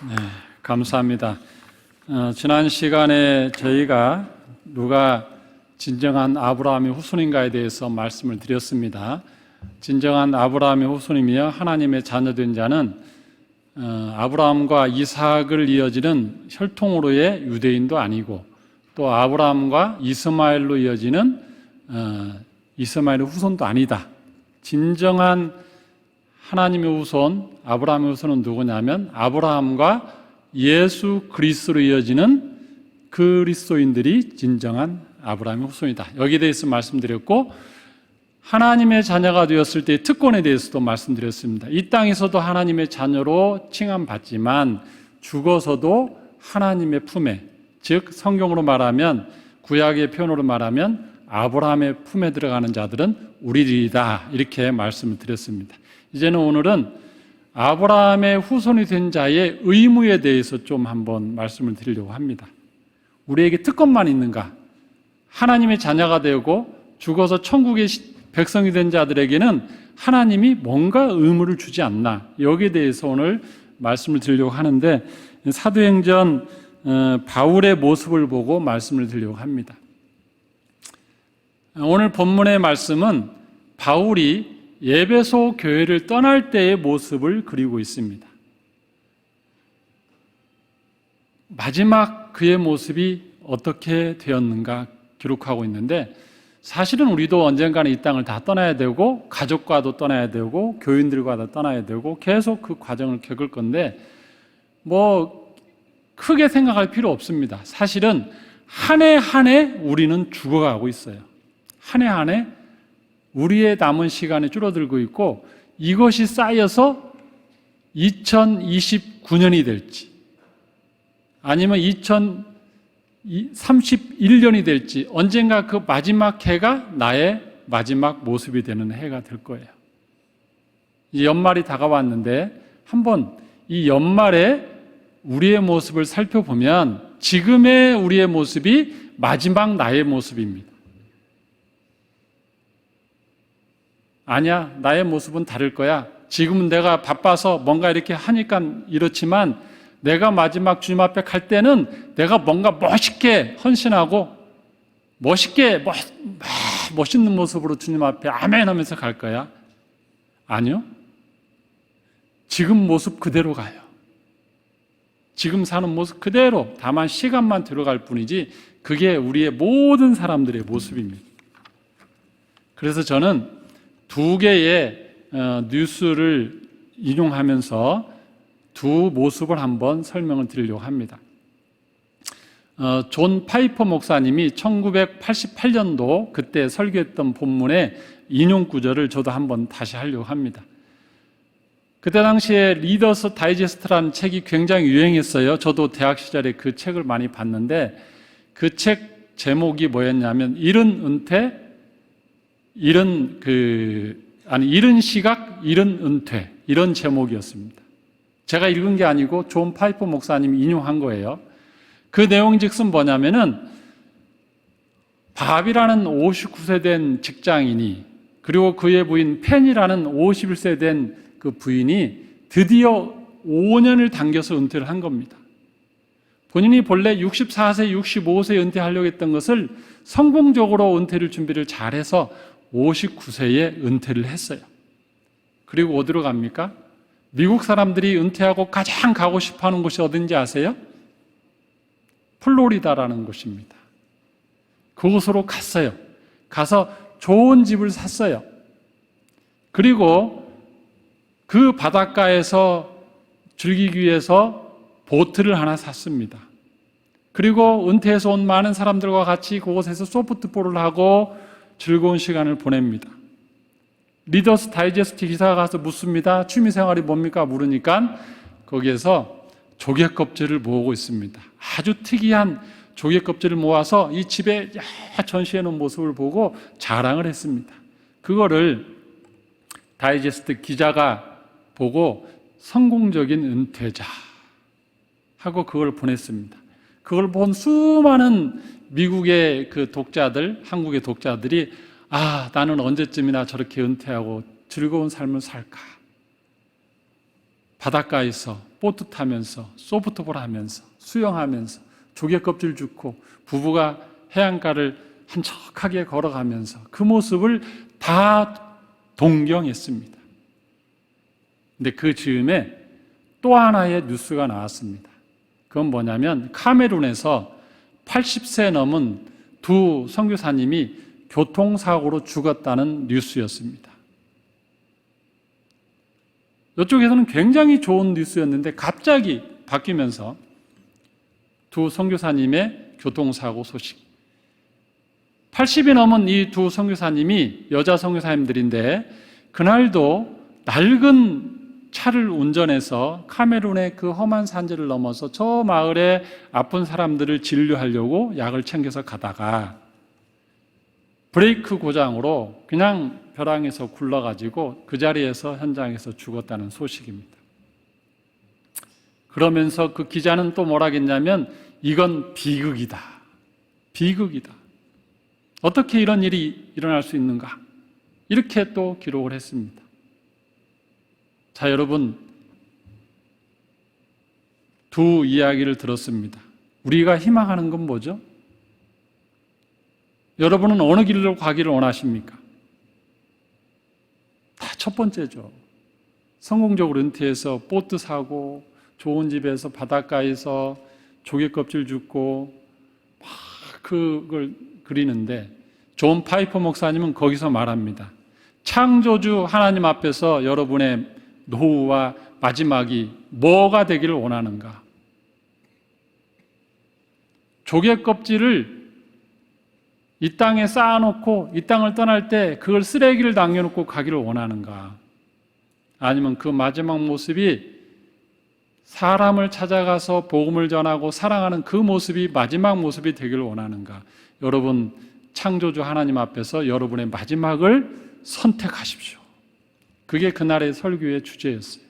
네, 감사합니다. 지난 시간에 저희가 누가 진정한 아브라함의 후손인가에 대해서 말씀을 드렸습니다. 진정한 아브라함의 후손이며 하나님의 자녀된 자는 아브라함과 이삭을 이어지는 혈통으로의 유대인도 아니고 또 아브라함과 이스마엘로 이어지는 이스마엘의 후손도 아니다. 진정한 하나님의 후손, 아브라함의 후손은 누구냐면 아브라함과 예수 그리스도로 이어지는 그리스도인들이 진정한 아브라함의 후손이다. 여기에 대해서 말씀드렸고 하나님의 자녀가 되었을 때의 특권에 대해서도 말씀드렸습니다. 이 땅에서도 하나님의 자녀로 칭함받지만 죽어서도 하나님의 품에, 즉 성경으로 말하면 구약의 표현으로 말하면 아브라함의 품에 들어가는 자들은 우리들이다, 이렇게 말씀을 드렸습니다. 이제는 오늘은 아브라함의 후손이 된 자의 의무에 대해서 좀 한번 말씀을 드리려고 합니다. 우리에게 특권만 있는가? 하나님의 자녀가 되고 죽어서 천국의 백성이 된 자들에게는 하나님이 뭔가 의무를 주지 않나? 여기에 대해서 오늘 말씀을 드리려고 하는데 사도행전 바울의 모습을 보고 말씀을 드리려고 합니다. 오늘 본문의 말씀은 바울이 에베소 교회를 떠날 때의 모습을 그리고 있습니다. 마지막 그의 모습이 어떻게 되었는가 기록하고 있는데, 사실은 우리도 언젠가는 이 땅을 다 떠나야 되고 가족과도 떠나야 되고 교인들과도 떠나야 되고 계속 그 과정을 겪을 건데 크게 생각할 필요 없습니다. 사실은 한 해 한 해 우리는 죽어가고 있어요. 한 해 한 해 우리의 남은 시간이 줄어들고 있고, 이것이 쌓여서 2029년이 될지 아니면 2031년이 될지 언젠가 그 마지막 해가 나의 마지막 모습이 되는 해가 될 거예요. 이제 연말이 다가왔는데 한번 이 연말에 우리의 모습을 살펴보면 지금의 우리의 모습이 마지막 나의 모습입니다. 아니야, 나의 모습은 다를 거야. 지금은 내가 바빠서 뭔가 이렇게 하니까 이렇지만 내가 마지막 주님 앞에 갈 때는 내가 뭔가 멋있게 헌신하고 멋있게 멋있는 모습으로 주님 앞에 아멘 하면서 갈 거야. 아니요, 지금 모습 그대로 가요. 지금 사는 모습 그대로, 다만 시간만 들어갈 뿐이지 그게 우리의 모든 사람들의 모습입니다. 그래서 저는 두 개의 뉴스를 인용하면서 두 모습을 한번 설명을 드리려고 합니다. 존 파이퍼 목사님이 1988년도 그때 설교했던 본문의 인용 구절을 저도 한번 다시 하려고 합니다. 그때 당시에 리더스 다이제스트라는 책이 굉장히 유행했어요. 저도 대학 시절에 그 책을 많이 봤는데 그 책 제목이 뭐였냐면 이른 은퇴, 이른 시각, 이른 은퇴, 이런 제목이었습니다. 제가 읽은 게 아니고 존 파이퍼 목사님이 인용한 거예요. 그 내용즉슨 뭐냐면은 밥이라는 59세 된 직장인이 그리고 그의 부인 펜이라는 51세 된 그 부인이 드디어 5년을 당겨서 은퇴를 한 겁니다. 본인이 본래 64세, 65세에 은퇴하려고 했던 것을 성공적으로 은퇴를 준비를 잘해서 59세에 은퇴를 했어요. 그리고 어디로 갑니까? 미국 사람들이 은퇴하고 가장 가고 싶어하는 곳이 어딘지 아세요? 플로리다라는 곳입니다. 그곳으로 갔어요. 가서 좋은 집을 샀어요. 그리고 그 바닷가에서 즐기기 위해서 보트를 하나 샀습니다. 그리고 은퇴해서 온 많은 사람들과 같이 그곳에서 소프트볼을 하고 즐거운 시간을 보냅니다. 리더스 다이제스트 기사가 가서 묻습니다. 취미생활이 뭡니까? 물으니까 거기에서 조개 껍질을 모으고 있습니다. 아주 특이한 조개 껍질을 모아서 이 집에 전시해 놓은 모습을 보고 자랑을 했습니다. 그거를 다이제스트 기자가 보고 성공적인 은퇴자 하고 그걸 보냈습니다. 그걸 본 수많은 미국의 그 독자들, 한국의 독자들이 나는 언제쯤이나 저렇게 은퇴하고 즐거운 삶을 살까? 바닷가에서 보트 타면서 소프트볼 하면서 수영하면서 조개 껍질 줍고 부부가 해안가를 한적하게 걸어가면서 그 모습을 다 동경했습니다. 근데 그 즈음에 또 하나의 뉴스가 나왔습니다. 그건 뭐냐면 카메룬에서 80세 넘은 두 선교사님이 교통사고로 죽었다는 뉴스였습니다. 이쪽에서는 굉장히 좋은 뉴스였는데 갑자기 바뀌면서 두 선교사님의 교통사고 소식. 80이 넘은 이 두 선교사님이 여자 선교사님들인데 그날도 낡은 차를 운전해서 카메룬의 그 험한 산지를 넘어서 저 마을에 아픈 사람들을 진료하려고 약을 챙겨서 가다가 브레이크 고장으로 그냥 벼랑에서 굴러가지고 그 자리에서 현장에서 죽었다는 소식입니다. 그러면서 그 기자는 또 뭐라 했냐면 이건 비극이다. 비극이다. 어떻게 이런 일이 일어날 수 있는가? 이렇게 또 기록을 했습니다. 자, 여러분, 두 이야기를 들었습니다. 우리가 희망하는 건 뭐죠? 여러분은 어느 길로 가기를 원하십니까? 다 첫 번째죠. 성공적으로 은퇴해서 보트 사고 좋은 집에서 바닷가에서 조개 껍질 줍고 막 그걸 그리는데 존 파이퍼 목사님은 거기서 말합니다. 창조주 하나님 앞에서 여러분의 노후와 마지막이 뭐가 되기를 원하는가? 조개 껍질을 이 땅에 쌓아놓고 이 땅을 떠날 때 그걸 쓰레기를 남겨놓고 가기를 원하는가? 아니면 그 마지막 모습이 사람을 찾아가서 복음을 전하고 사랑하는 그 모습이 마지막 모습이 되기를 원하는가? 여러분, 창조주 하나님 앞에서 여러분의 마지막을 선택하십시오. 그게 그날의 설교의 주제였어요.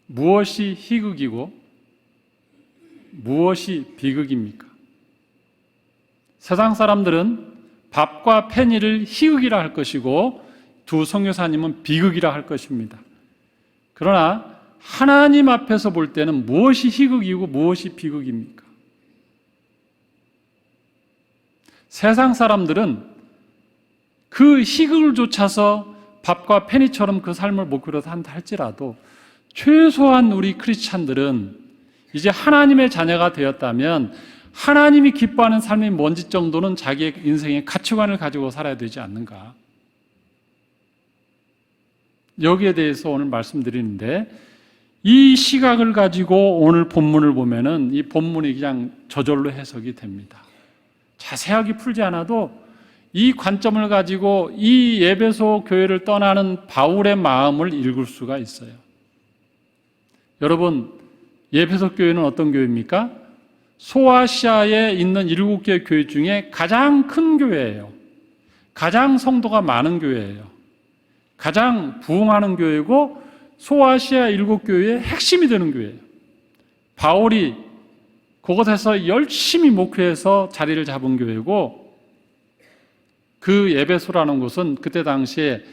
무엇이 희극이고 무엇이 비극입니까? 세상 사람들은 밥과 페니를 희극이라 할 것이고 두 선교사님은 비극이라 할 것입니다. 그러나 하나님 앞에서 볼 때는 무엇이 희극이고 무엇이 비극입니까? 세상 사람들은 그 희극을 쫓아서 밥과 페니처럼 그 삶을 목표로 한다 할지라도 최소한 우리 크리스찬들은 이제 하나님의 자녀가 되었다면 하나님이 기뻐하는 삶이 뭔지 정도는 자기의 인생의 가치관을 가지고 살아야 되지 않는가? 여기에 대해서 오늘 말씀드리는데 이 시각을 가지고 오늘 본문을 보면은 이 본문이 그냥 저절로 해석이 됩니다. 자세하게 풀지 않아도 이 관점을 가지고 이 에베소 교회를 떠나는 바울의 마음을 읽을 수가 있어요. 여러분, 에베소 교회는 어떤 교회입니까? 소아시아에 있는 7개 교회 중에 가장 큰 교회예요. 가장 성도가 많은 교회예요. 가장 부흥하는 교회고 소아시아 7교회의 핵심이 되는 교회예요. 바울이 그곳에서 열심히 목회해서 자리를 잡은 교회고 그 에베소라는 곳은 그때 당시에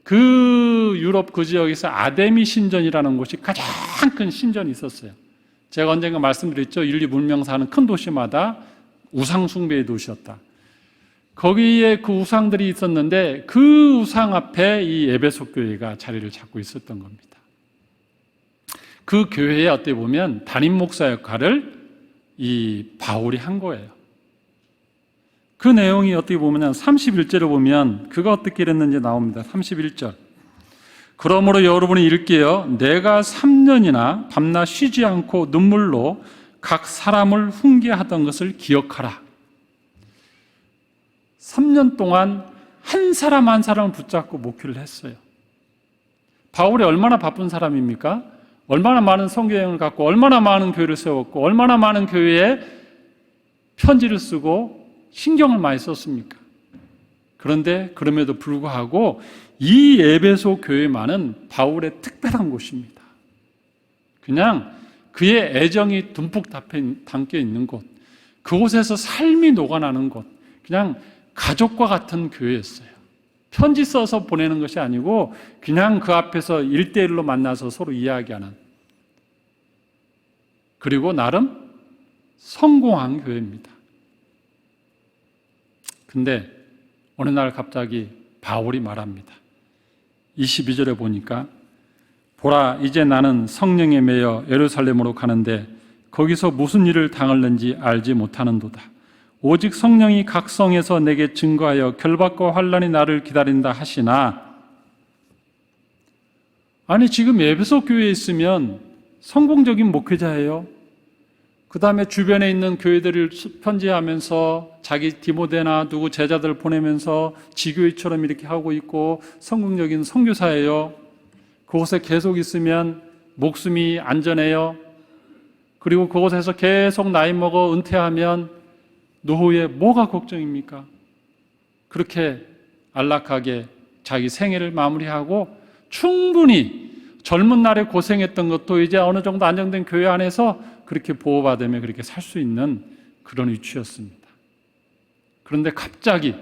그 유럽 그 지역에서 아데미 신전이라는 곳이 가장 큰 신전이 있었어요. 제가 언젠가 말씀드렸죠. 인류 문명 사는 큰 도시마다 우상 숭배의 도시였다. 거기에 그 우상들이 있었는데 그 우상 앞에 이 에베소 교회가 자리를 잡고 있었던 겁니다. 그 교회에 어떻게 보면 담임 목사 역할을 이 바울이 한 거예요. 그 내용이 어떻게 보면 31절을 보면 그가 어떻게 됐는지 나옵니다. 31절. 그러므로 여러분이 읽게요. 내가 3년이나 밤낮 쉬지 않고 눈물로 각 사람을 훈계하던 것을 기억하라. 3년 동안 한 사람 한 사람을 붙잡고 목회를 했어요. 바울이 얼마나 바쁜 사람입니까? 얼마나 많은 선교여행을 갖고 얼마나 많은 교회를 세웠고 얼마나 많은 교회에 편지를 쓰고 신경을 많이 썼습니까? 그런데 그럼에도 불구하고 이 에베소 교회만은 바울의 특별한 곳입니다. 그냥 그의 애정이 듬뿍 담겨 있는 곳, 그곳에서 삶이 녹아나는 곳, 그냥 가족과 같은 교회였어요. 편지 써서 보내는 것이 아니고 그냥 그 앞에서 1대1로 만나서 서로 이야기하는, 그리고 나름 성공한 교회입니다. 근데 어느 날 갑자기 바울이 말합니다. 22절에 보니까 보라, 이제 나는 성령에 매여 예루살렘으로 가는데 거기서 무슨 일을 당할는지 알지 못하는도다. 오직 성령이 각 성에서 내게 증거하여 결박과 환난이 나를 기다린다 하시나. 아니, 지금 에베소 교회에 있으면 성공적인 목회자예요. 그 다음에 주변에 있는 교회들을 편지하면서 자기 디모데나 누구 제자들 보내면서 지교회처럼 이렇게 하고 있고 성공적인 선교사예요. 그곳에 계속 있으면 목숨이 안전해요. 그리고 그곳에서 계속 나이 먹어 은퇴하면 노후에 뭐가 걱정입니까? 그렇게 안락하게 자기 생애를 마무리하고 충분히 젊은 날에 고생했던 것도 이제 어느 정도 안정된 교회 안에서 그렇게 보호받으며 그렇게 살 수 있는 그런 위치였습니다. 그런데 갑자기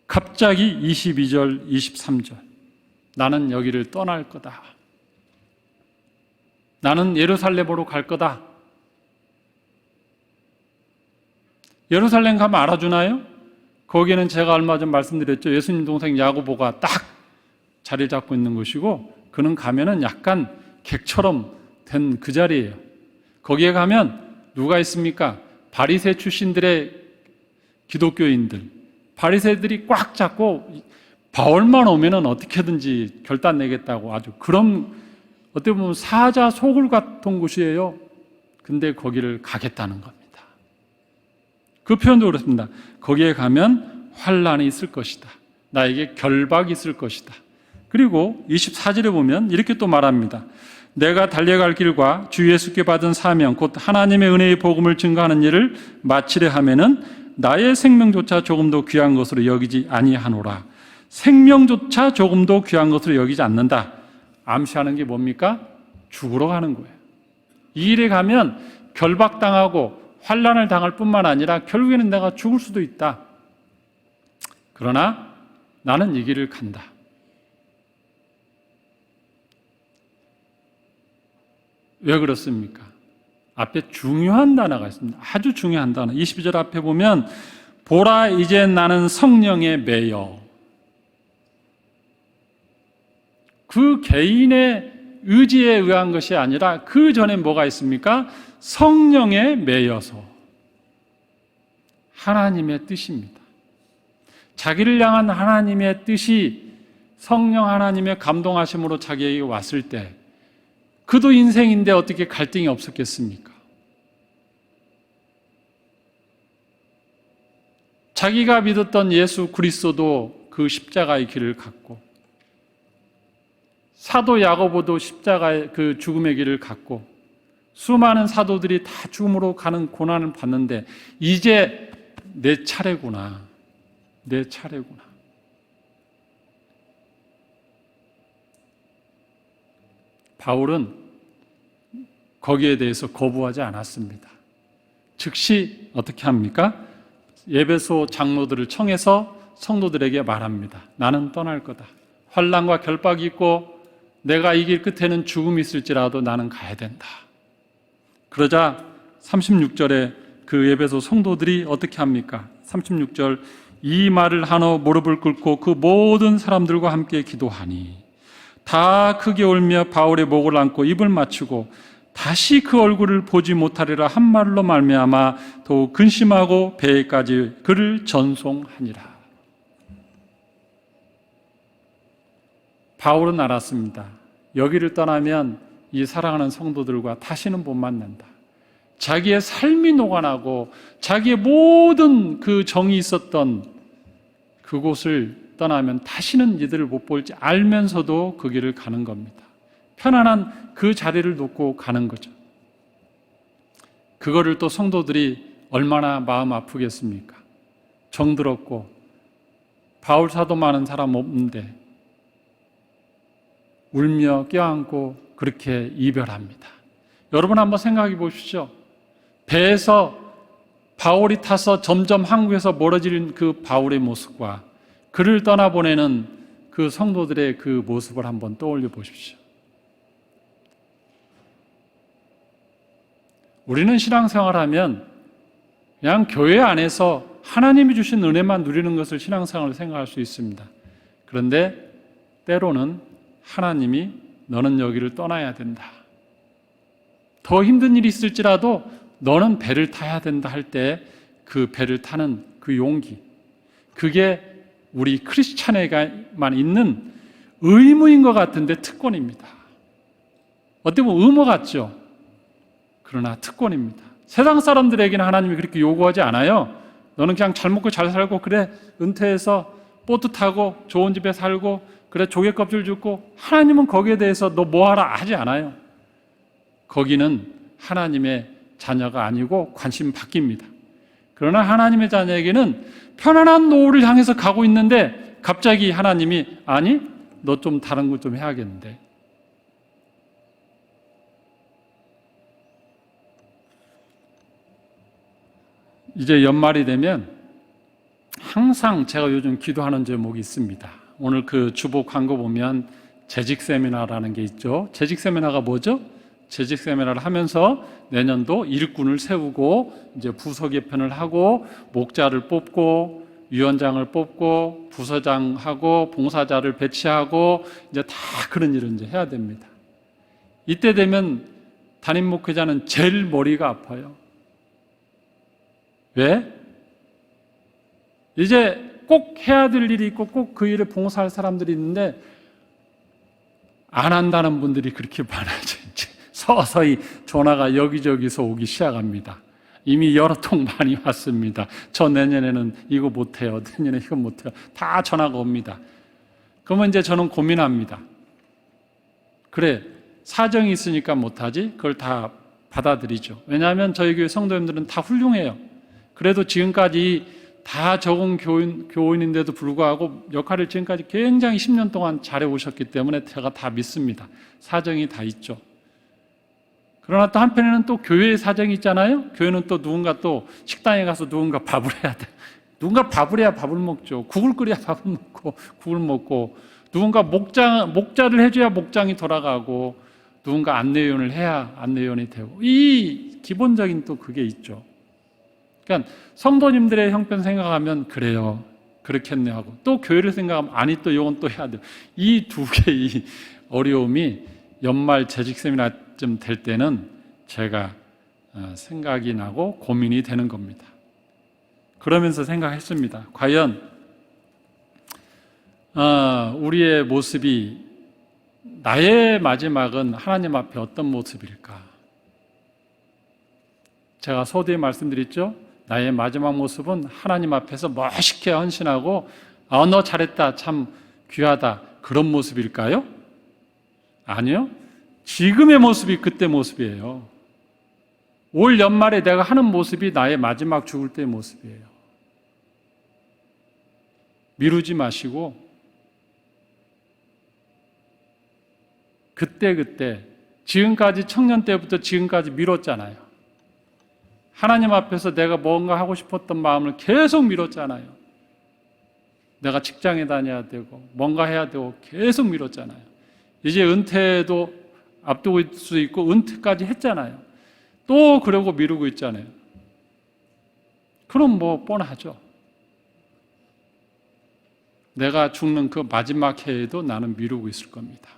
22절, 23절, 나는 여기를 떠날 거다. 나는 예루살렘으로 갈 거다. 예루살렘 가면 알아주나요? 거기는 제가 얼마 전 말씀드렸죠. 예수님 동생 야고보가 딱 자리 잡고 있는 곳이고, 그는 가면은 약간 객처럼 된 그 자리예요. 거기에 가면 누가 있습니까? 바리새 출신들의 기독교인들, 바리새들이 꽉 잡고 바울만 오면은 어떻게든지 결단 내겠다고 아주 그런, 어떻게 보면 사자 소굴 같은 곳이에요. 근데 거기를 가겠다는 겁니다. 그 표현도 그렇습니다. 거기에 가면 환난이 있을 것이다. 나에게 결박이 있을 것이다. 그리고 24절에 보면 이렇게 또 말합니다. 내가 달려갈 길과 주 예수께 받은 사명 곧 하나님의 은혜의 복음을 증거하는 일을 마치려 하면은 나의 생명조차 조금도 귀한 것으로 여기지 아니하노라. 생명조차 조금도 귀한 것으로 여기지 않는다. 암시하는 게 뭡니까? 죽으러 가는 거예요. 이 일에 가면 결박당하고 환난을 당할 뿐만 아니라 결국에는 내가 죽을 수도 있다. 그러나 나는 이 길을 간다. 왜 그렇습니까? 앞에 중요한 단어가 있습니다. 아주 중요한 단어. 22절 앞에 보면 보라, 이제 나는 성령에 매여. 그 개인의 의지에 의한 것이 아니라 그 전에 뭐가 있습니까? 성령에 매여서. 하나님의 뜻입니다. 자기를 향한 하나님의 뜻이 성령 하나님의 감동하심으로 자기에게 왔을 때 그도 인생인데 어떻게 갈등이 없었겠습니까? 자기가 믿었던 예수 그리스도도 그 십자가의 길을 갔고, 사도 야고보도 십자가의 그 죽음의 길을 갔고, 수많은 사도들이 다 죽음으로 가는 고난을 받는데 이제 내 차례구나. 내 차례구나. 바울은 거기에 대해서 거부하지 않았습니다. 즉시 어떻게 합니까? 에베소 장로들을 청해서 성도들에게 말합니다. 나는 떠날 거다. 환난과 결박이 있고 내가 이 길 끝에는 죽음이 있을지라도 나는 가야 된다. 그러자 36절에 그 에베소 성도들이 어떻게 합니까? 36절, 이 말을 하노 무릎을 꿇고 그 모든 사람들과 함께 기도하니 다 크게 울며 바울의 목을 안고 입을 맞추고 다시 그 얼굴을 보지 못하리라 한 말로 말미암아 더욱 근심하고 배에까지 그를 전송하니라. 바울은 알았습니다. 여기를 떠나면 이 사랑하는 성도들과 다시는 못 만난다. 자기의 삶이 녹아나고 자기의 모든 그 정이 있었던 그곳을 떠나면 다시는 이들을 못 볼지 알면서도 그 길을 가는 겁니다. 편안한 그 자리를 놓고 가는 거죠. 그거를 또 성도들이 얼마나 마음 아프겠습니까? 정들었고 바울 사도 많은 사람 없는데 울며 껴안고 그렇게 이별합니다. 여러분 한번 생각해 보십시오. 배에서 바울이 타서 점점 한국에서 멀어지는 그 바울의 모습과 그를 떠나보내는 그 성도들의 그 모습을 한번 떠올려 보십시오. 우리는 신앙생활하면 그냥 교회 안에서 하나님이 주신 은혜만 누리는 것을 신앙생활로 생각할 수 있습니다. 그런데 때로는 하나님이 너는 여기를 떠나야 된다. 더 힘든 일이 있을지라도 너는 배를 타야 된다 할 때 그 배를 타는 그 용기, 그게 우리 크리스찬에게만 있는 의무인 것 같은데 특권입니다. 어떻게 보면 의무 같죠? 그러나 특권입니다. 세상 사람들에게는 하나님이 그렇게 요구하지 않아요. 너는 그냥 잘 먹고 잘 살고 그래 은퇴해서 보트 타고 좋은 집에 살고 그래 조개 껍질 줍고, 하나님은 거기에 대해서 너 뭐하라 하지 않아요. 거기는 하나님의 자녀가 아니고 관심 바뀝니다. 그러나 하나님의 자녀에게는 편안한 노후를 향해서 가고 있는데 갑자기 하나님이 아니 너 좀 다른 거 좀 해야겠는데, 이제 연말이 되면 항상 제가 요즘 기도하는 제목이 있습니다. 오늘 그 주보 광고 보면 재직 세미나라는 게 있죠. 재직 세미나가 뭐죠? 재직 세미나를 하면서 내년도 일꾼을 세우고 이제 부서 개편을 하고 목자를 뽑고 위원장을 뽑고 부서장하고 봉사자를 배치하고 이제 다 그런 일을 이제 해야 됩니다. 이때 되면 담임 목회자는 제일 머리가 아파요. 왜? 이제 꼭 해야 될 일이 있고 꼭 그 일을 봉사할 사람들이 있는데 안 한다는 분들이 그렇게 많아져. 이제 서서히 전화가 여기저기서 오기 시작합니다. 이미 여러 통 많이 왔습니다. 저 내년에는 이거 못해요. 내년에 이거 못해요. 다 전화가 옵니다. 그러면 이제 저는 고민합니다. 그래, 사정이 있으니까 못하지? 그걸 다 받아들이죠. 왜냐하면 저희 교회 성도님들은 다 훌륭해요. 그래도 지금까지 다 적응 교인인데도 불구하고 역할을 지금까지 굉장히 10년 동안 잘해오셨기 때문에 제가 다 믿습니다. 사정이 다 있죠. 그러나 또 한편에는 또 교회의 사정이 있잖아요. 교회는 또 누군가 또 식당에 가서 누군가 밥을 해야 돼. 누군가 밥을 해야 밥을 먹죠. 국을 끓여야 밥을 먹고 국을 먹고, 누군가 목자를 해줘야 목장이 돌아가고, 누군가 안내위원을 해야 안내위원이 되고, 이 기본적인 또 그게 있죠. 그러니까 성도님들의 형편 생각하면 그래요, 그렇겠네 하고, 또 교회를 생각하면 아니 또 이건 또 해야 돼요. 이 두 개의 어려움이 연말 재직 세미나쯤 될 때는 제가 생각이 나고 고민이 되는 겁니다. 그러면서 생각했습니다. 과연 우리의 모습이, 나의 마지막은 하나님 앞에 어떤 모습일까? 제가 서두에 말씀드렸죠. 나의 마지막 모습은 하나님 앞에서 멋있게 헌신하고 너 잘했다, 참 귀하다, 그런 모습일까요? 아니요. 지금의 모습이 그때 모습이에요. 올 연말에 내가 하는 모습이 나의 마지막 죽을 때의 모습이에요. 미루지 마시고 그때 지금까지, 청년 때부터 지금까지 미뤘잖아요. 하나님 앞에서 내가 뭔가 하고 싶었던 마음을 계속 미뤘잖아요. 내가 직장에 다녀야 되고 뭔가 해야 되고 계속 미뤘잖아요. 이제 은퇴도 앞두고 있을 수 있고 은퇴까지 했잖아요. 또 그러고 미루고 있잖아요. 그럼 뭐 뻔하죠. 내가 죽는 그 마지막 해에도 나는 미루고 있을 겁니다.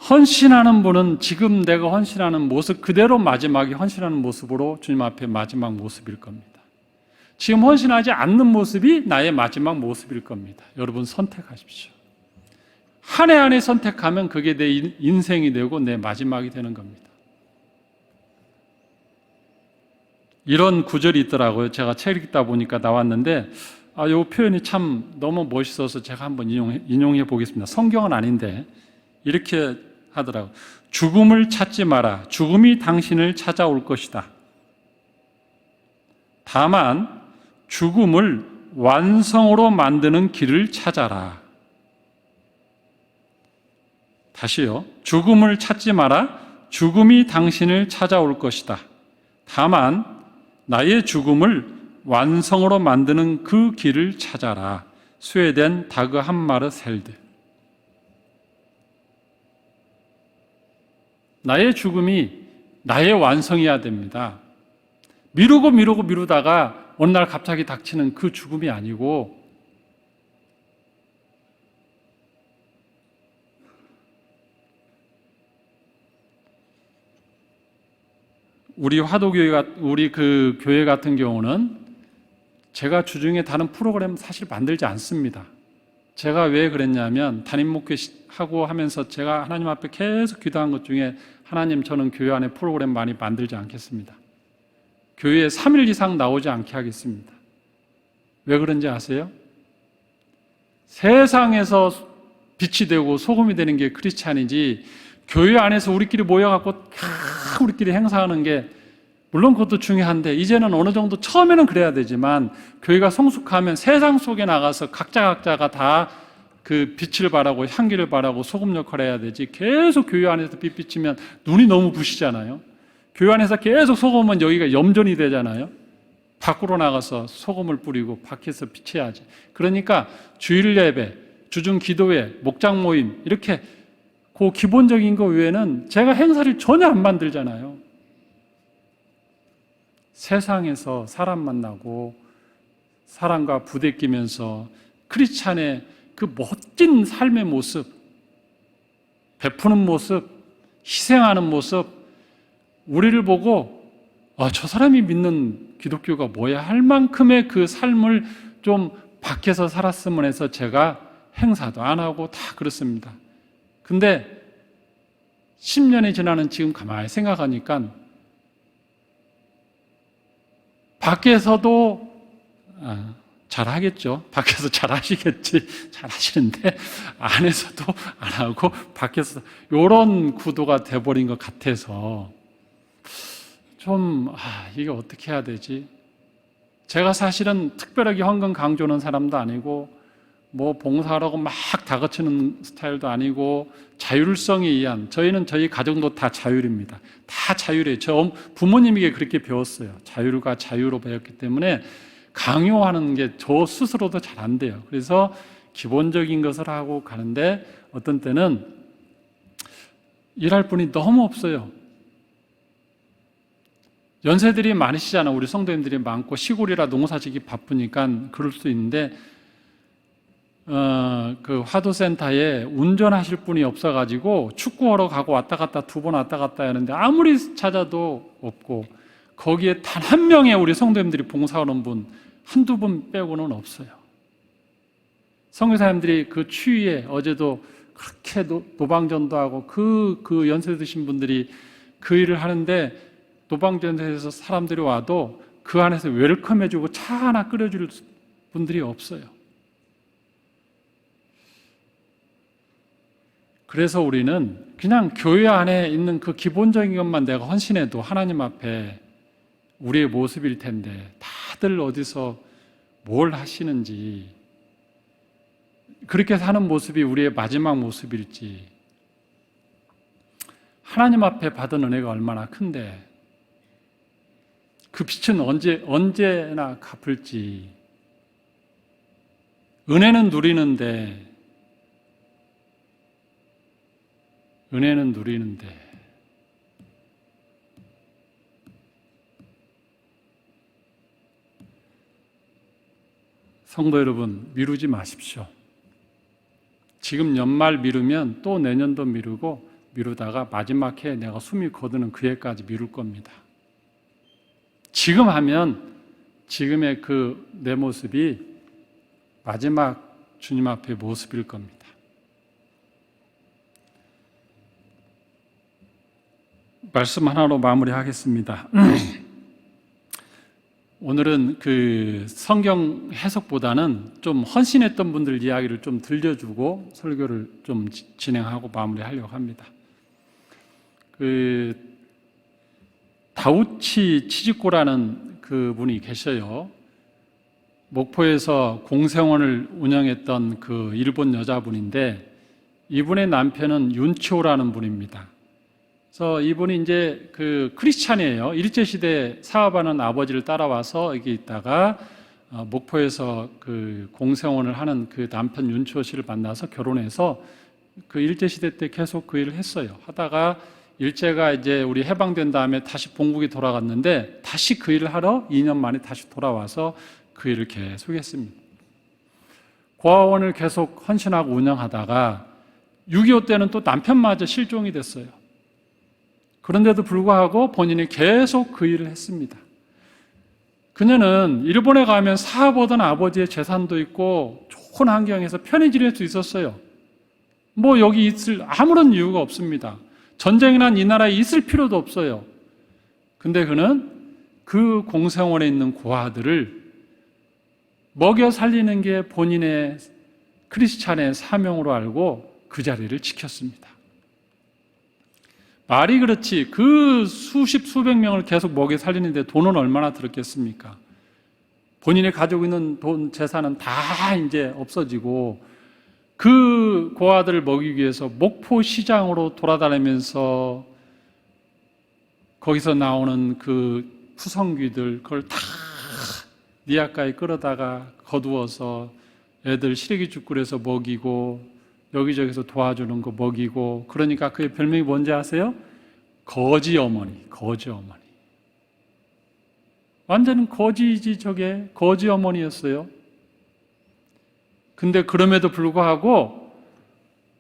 헌신하는 분은 지금 내가 헌신하는 모습 그대로 마지막에 헌신하는 모습으로 주님 앞에 마지막 모습일 겁니다. 지금 헌신하지 않는 모습이 나의 마지막 모습일 겁니다. 여러분 선택하십시오. 한 해 한 해 선택하면 그게 내 인생이 되고 내 마지막이 되는 겁니다. 이런 구절이 있더라고요. 제가 책 읽다 보니까 나왔는데 이 표현이 참 너무 멋있어서 제가 한번 인용해 보겠습니다. 성경은 아닌데 이렇게 하더라고요. 죽음을 찾지 마라. 죽음이 당신을 찾아올 것이다. 다만 죽음을 완성으로 만드는 길을 찾아라. 다시요. 죽음을 찾지 마라. 죽음이 당신을 찾아올 것이다. 다만 나의 죽음을 완성으로 만드는 그 길을 찾아라. 스웨덴 다그 함마르셀드. 나의 죽음이 나의 완성이어야 됩니다. 미루다가 어느 날 갑자기 닥치는 그 죽음이 아니고, 우리 화도교회가, 우리 그 교회 같은 경우는 제가 주중에 다른 프로그램 사실 만들지 않습니다. 제가 왜 그랬냐면, 담임 목회하고 하면서 제가 하나님 앞에 계속 기도한 것 중에, 하나님, 저는 교회 안에 프로그램 많이 만들지 않겠습니다. 교회에 3일 이상 나오지 않게 하겠습니다. 왜 그런지 아세요? 세상에서 빛이 되고 소금이 되는 게 크리스찬이지, 교회 안에서 우리끼리 모여갖고 우리끼리 행사하는 게 물론 그것도 중요한데, 이제는 어느 정도 처음에는 그래야 되지만 교회가 성숙하면 세상 속에 나가서 각자가 다 그 빛을 발하고 향기를 발하고 소금 역할을 해야 되지, 계속 교회 안에서 빛 비치면 눈이 너무 부시잖아요. 교회 안에서 계속 소금은 여기가 염전이 되잖아요. 밖으로 나가서 소금을 뿌리고 밖에서 비춰야지. 그러니까 주일 예배, 주중 기도회, 목장 모임, 이렇게 그 기본적인 거 외에는 제가 행사를 전혀 안 만들잖아요. 세상에서 사람 만나고 사람과 부대끼면서 크리스찬의 그 멋진 삶의 모습, 베푸는 모습, 희생하는 모습, 우리를 보고 저 사람이 믿는 기독교가 뭐야 할 만큼의 그 삶을 좀 밖에서 살았으면 해서 제가 행사도 안 하고 다 그렇습니다. 근데 10년이 지나는 지금 가만히 생각하니까 밖에서도 잘하겠죠. 밖에서 잘하시겠지. 잘하시는데 안에서도 안 하고 밖에서 이런 구도가 돼버린 것 같아서 좀 이게 어떻게 해야 되지? 제가 사실은 특별하게 헌금 강조하는 사람도 아니고 뭐 봉사하라고 막 다그치는 스타일도 아니고, 자율성에 의한, 저희는 저희 가정도 다 자율입니다. 다 자율이에요. 저 부모님에게 그렇게 배웠어요. 자율과 자유로 배웠기 때문에 강요하는 게 저 스스로도 잘 안 돼요. 그래서 기본적인 것을 하고 가는데 어떤 때는 일할 분이 너무 없어요. 연세들이 많으시잖아. 우리 성도님들이 많고 시골이라 농사짓기 바쁘니까 그럴 수 있는데, 그 화도센터에 운전하실 분이 없어가지고 축구하러 가고 왔다 갔다 2번 왔다 갔다 하는데 아무리 찾아도 없고, 거기에 단 한 명의 우리 성도님들이 봉사하는 분 한두 분 빼고는 없어요. 선교사님들이 그 추위에 어제도 그렇게 노방전도 하고 그 연세 드신 분들이 그 일을 하는데, 노방전에서 사람들이 와도 그 안에서 웰컴해주고 차 하나 끓여줄 분들이 없어요. 그래서 우리는 그냥 교회 안에 있는 그 기본적인 것만 내가 헌신해도 하나님 앞에 우리의 모습일 텐데, 다들 어디서 뭘 하시는지, 그렇게 사는 모습이 우리의 마지막 모습일지, 하나님 앞에 받은 은혜가 얼마나 큰데 그 빛은 언제나 갚을지. 은혜는 누리는데 성도 여러분, 미루지 마십시오. 지금 연말 미루면 또 내년도 미루고, 미루다가 마지막 해에 내가 숨이 거두는 그 해까지 미룰 겁니다. 지금 하면 지금의 그 내 모습이 마지막 주님 앞의 모습일 겁니다. 말씀 하나로 마무리하겠습니다. 오늘은 그 성경 해석보다는 좀 헌신했던 분들 이야기를 좀 들려주고 설교를 좀 진행하고 마무리하려고 합니다. 그 다우치 치지코라는 그 분이 계셔요. 목포에서 공생원을 운영했던 그 일본 여자분인데, 이분의 남편은 윤치호라는 분입니다. 그래서 이분이 이제 그 크리스찬이에요. 일제시대 사업하는 아버지를 따라와서 여기 있다가 목포에서 그 공생원을 하는 그 남편 윤치호 씨를 만나서 결혼해서 그 일제시대 때 계속 그 일을 했어요. 하다가 일제가 이제 우리 해방된 다음에 다시 본국에 돌아갔는데 다시 그 일을 하러 2년 만에 다시 돌아와서 그 일을 계속 했습니다. 고아원을 계속 헌신하고 운영하다가 6.25 때는 또 남편마저 실종이 됐어요. 그런데도 불구하고 본인이 계속 그 일을 했습니다. 그녀는 일본에 가면 사업하던 아버지의 재산도 있고 좋은 환경에서 편히 지낼 수 있었어요. 뭐 여기 있을 아무런 이유가 없습니다. 전쟁이 난 이 나라에 있을 필요도 없어요. 근데 그는 그 공생원에 있는 고아들을 먹여 살리는 게 본인의 크리스찬의 사명으로 알고 그 자리를 지켰습니다. 말이 그렇지 그 수십 수백 명을 계속 먹여 살리는데 돈은 얼마나 들었겠습니까? 본인이 가지고 있는 돈 재산은 다 이제 없어지고 그 고아들을 먹이기 위해서 목포 시장으로 돌아다니면서 거기서 나오는 그 푸성귀들 그걸 다 니아가에 끌어다가 거두어서 애들 시래기죽 끓여서 먹이고 여기저기서 도와주는 거 먹이고 그러니까 그의 별명이 뭔지 아세요? 거지 어머니, 거지 어머니. 완전 거지지 저게 거지 어머니였어요. 근데 그럼에도 불구하고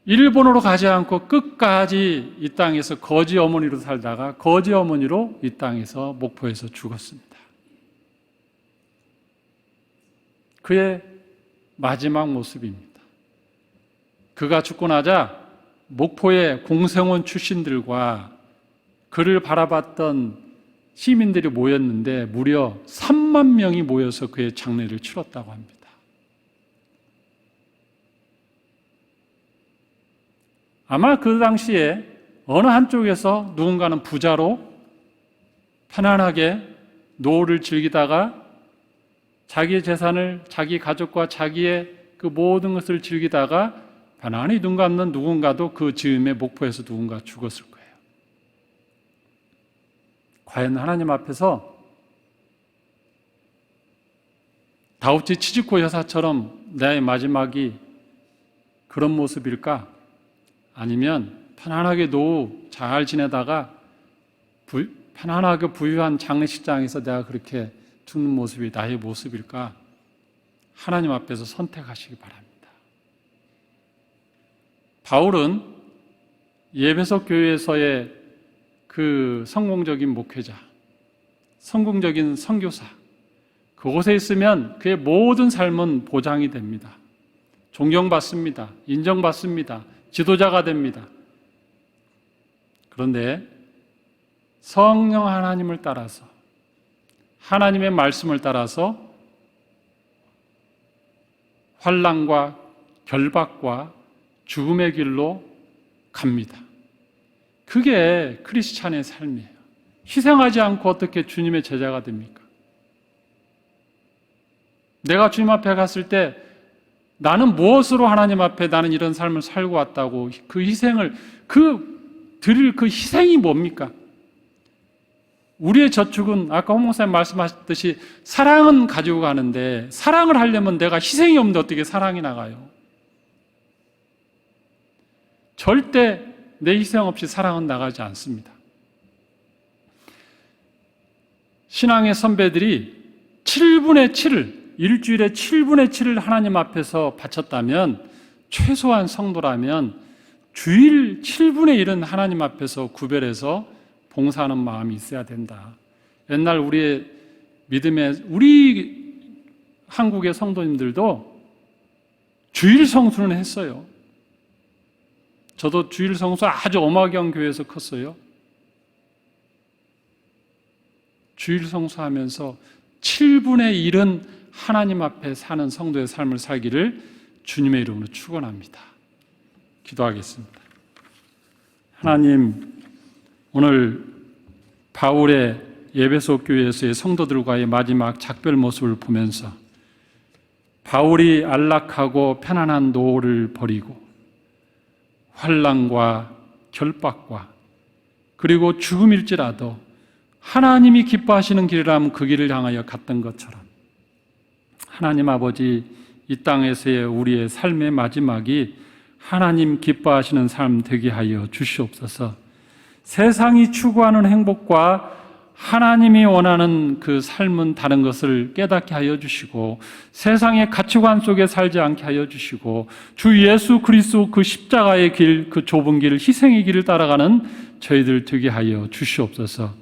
일본으로 가지 않고 끝까지 이 땅에서 거지 어머니로 살다가 거지 어머니로 이 땅에서 목포에서 죽었습니다. 그의 마지막 모습입니다. 그가 죽고 나자 목포의 공생원 출신들과 그를 바라봤던 시민들이 모였는데 무려 3만 명이 모여서 그의 장례를 치렀다고 합니다. 아마 그 당시에 어느 한쪽에서 누군가는 부자로 편안하게 노후를 즐기다가 자기의 재산을 자기 가족과 자기의 그 모든 것을 즐기다가 편안히 눈 감는 누군가도 그 즈음에 목포에서 누군가 죽었을 거예요. 과연 하나님 앞에서 다우치 치즈코 여사처럼 나의 마지막이 그런 모습일까? 아니면 편안하게 노후 잘 지내다가 편안하게 부유한 장례식장에서 내가 그렇게 죽는 모습이 나의 모습일까? 하나님 앞에서 선택하시기 바랍니다. 바울은 예배석 교회에서의 그 성공적인 목회자, 성공적인 선교사, 그곳에 있으면 그의 모든 삶은 보장이 됩니다. 존경받습니다. 인정받습니다. 지도자가 됩니다. 그런데 성령 하나님을 따라서 하나님의 말씀을 따라서 환난과 결박과 죽음의 길로 갑니다. 그게 크리스찬의 삶이에요. 희생하지 않고 어떻게 주님의 제자가 됩니까? 내가 주님 앞에 갔을 때 나는 무엇으로 하나님 앞에 나는 이런 삶을 살고 왔다고 그 희생을 드릴 그 희생이 뭡니까? 우리의 저축은 아까 홍 목사님 말씀하셨듯이 사랑은 가지고 가는데 사랑을 하려면 내가 희생이 없는데 어떻게 사랑이 나가요? 절대 내 희생 없이 사랑은 나가지 않습니다. 신앙의 선배들이 7분의 7을 일주일에 7분의 7을 하나님 앞에서 바쳤다면 최소한 성도라면 주일 7분의 1은 하나님 앞에서 구별해서 봉사하는 마음이 있어야 된다. 옛날 우리의 믿음의 우리 한국의 성도님들도 주일 성수는 했어요. 저도 주일 성수 아주 어마경 교회에서 컸어요. 주일 성수하면서 7분의 1은 하나님 앞에 사는 성도의 삶을 살기를 주님의 이름으로 축원합니다. 기도하겠습니다. 하나님, 오늘 바울의 예배소 교회에서의 성도들과의 마지막 작별 모습을 보면서 바울이 안락하고 편안한 노후를 버리고 환난과 결박과 그리고 죽음일지라도 하나님이 기뻐하시는 길이라면 그 길을 향하여 갔던 것처럼 하나님 아버지, 이 땅에서의 우리의 삶의 마지막이 하나님 기뻐하시는 삶 되게 하여 주시옵소서. 세상이 추구하는 행복과 하나님이 원하는 그 삶은 다른 것을 깨닫게 하여 주시고 세상의 가치관 속에 살지 않게 하여 주시고 주 예수 그리스도 그 십자가의 길, 그 좁은 길, 희생의 길을 따라가는 저희들 되게 하여 주시옵소서.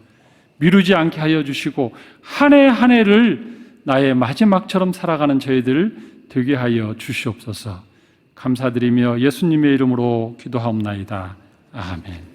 미루지 않게 하여 주시고 한 해 한 해를 나의 마지막처럼 살아가는 저희들 되게 하여 주시옵소서. 감사드리며 예수님의 이름으로 기도하옵나이다. 아멘.